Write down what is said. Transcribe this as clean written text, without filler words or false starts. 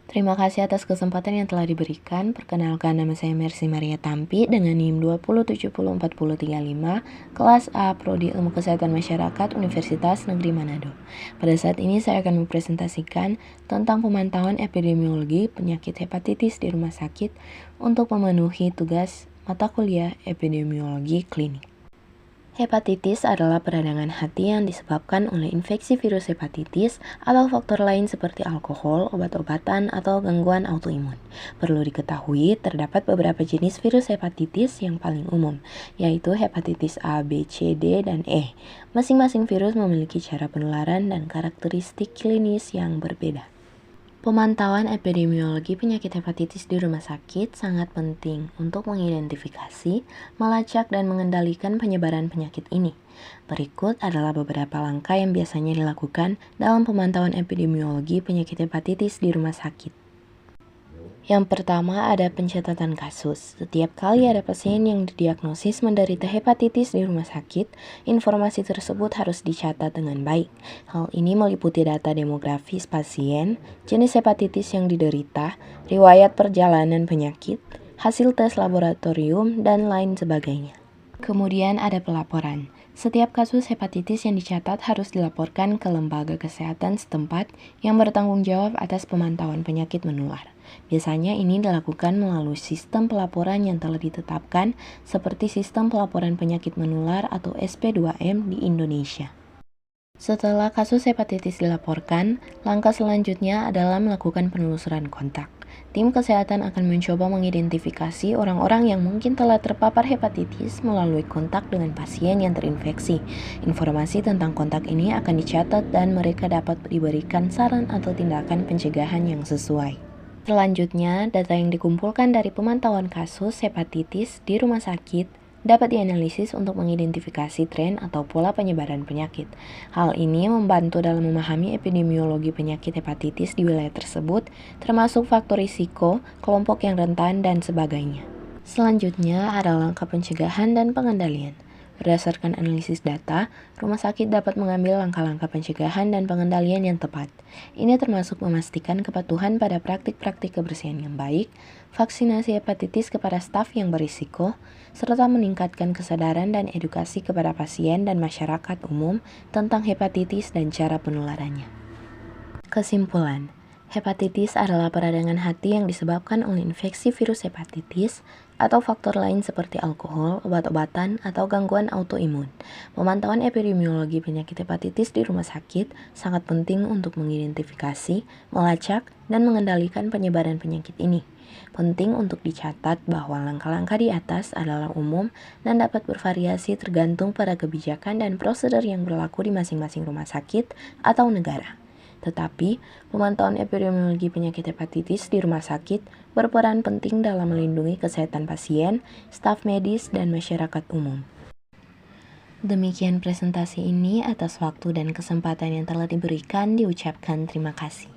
Terima kasih atas kesempatan yang telah diberikan. Perkenalkan, nama saya Mercy Maria Tampi dengan NIM 20704035, kelas A, Prodi Ilmu Kesehatan Masyarakat, Universitas Negeri Manado. Pada saat ini saya akan mempresentasikan tentang pemantauan epidemiologi penyakit hepatitis di rumah sakit untuk memenuhi tugas mata kuliah epidemiologi klinik. Hepatitis adalah peradangan hati yang disebabkan oleh infeksi virus hepatitis atau faktor lain seperti alkohol, obat-obatan, atau gangguan autoimun. Perlu diketahui, terdapat beberapa jenis virus hepatitis yang paling umum, yaitu hepatitis A, B, C, D, dan E. Masing-masing virus memiliki cara penularan dan karakteristik klinis yang berbeda. Pemantauan epidemiologi penyakit hepatitis di rumah sakit sangat penting untuk mengidentifikasi, melacak, dan mengendalikan penyebaran penyakit ini. Berikut adalah beberapa langkah yang biasanya dilakukan dalam pemantauan epidemiologi penyakit hepatitis di rumah sakit. Yang pertama ada pencatatan kasus. Setiap kali ada pasien yang didiagnosis menderita hepatitis di rumah sakit, informasi tersebut harus dicatat dengan baik. Hal ini meliputi data demografis pasien, jenis hepatitis yang diderita, riwayat perjalanan penyakit, hasil tes laboratorium, dan lain sebagainya. Kemudian ada pelaporan. Setiap kasus hepatitis yang dicatat harus dilaporkan ke lembaga kesehatan setempat yang bertanggung jawab atas pemantauan penyakit menular. Biasanya ini dilakukan melalui sistem pelaporan yang telah ditetapkan seperti Sistem Pelaporan Penyakit Menular atau SP2M di Indonesia. Setelah kasus hepatitis dilaporkan, langkah selanjutnya adalah melakukan penelusuran kontak. Tim kesehatan akan mencoba mengidentifikasi orang-orang yang mungkin telah terpapar hepatitis melalui kontak dengan pasien yang terinfeksi. Informasi tentang kontak ini akan dicatat dan mereka dapat diberikan saran atau tindakan pencegahan yang sesuai. Selanjutnya, data yang dikumpulkan dari pemantauan kasus hepatitis di rumah sakit dapat dianalisis untuk mengidentifikasi tren atau pola penyebaran penyakit. Hal ini membantu dalam memahami epidemiologi penyakit hepatitis di wilayah tersebut, termasuk faktor risiko, kelompok yang rentan, dan sebagainya. Selanjutnya ada langkah pencegahan dan pengendalian. Berdasarkan analisis data, rumah sakit dapat mengambil langkah-langkah pencegahan dan pengendalian yang tepat. Ini termasuk memastikan kepatuhan pada praktik-praktik kebersihan yang baik, vaksinasi hepatitis kepada staf yang berisiko, serta meningkatkan kesadaran dan edukasi kepada pasien dan masyarakat umum tentang hepatitis dan cara penularannya. Kesimpulan, hepatitis adalah peradangan hati yang disebabkan oleh infeksi virus hepatitis atau faktor lain seperti alkohol, obat-obatan, atau gangguan autoimun. Pemantauan epidemiologi penyakit hepatitis di rumah sakit sangat penting untuk mengidentifikasi, melacak, dan mengendalikan penyebaran penyakit ini. Penting untuk dicatat bahwa langkah-langkah di atas adalah umum dan dapat bervariasi tergantung pada kebijakan dan prosedur yang berlaku di masing-masing rumah sakit atau negara. Tetapi, pemantauan epidemiologi penyakit hepatitis di rumah sakit berperan penting dalam melindungi kesehatan pasien, staf medis, dan masyarakat umum. Demikian presentasi ini. Atas waktu dan kesempatan yang telah diberikan, diucapkan terima kasih.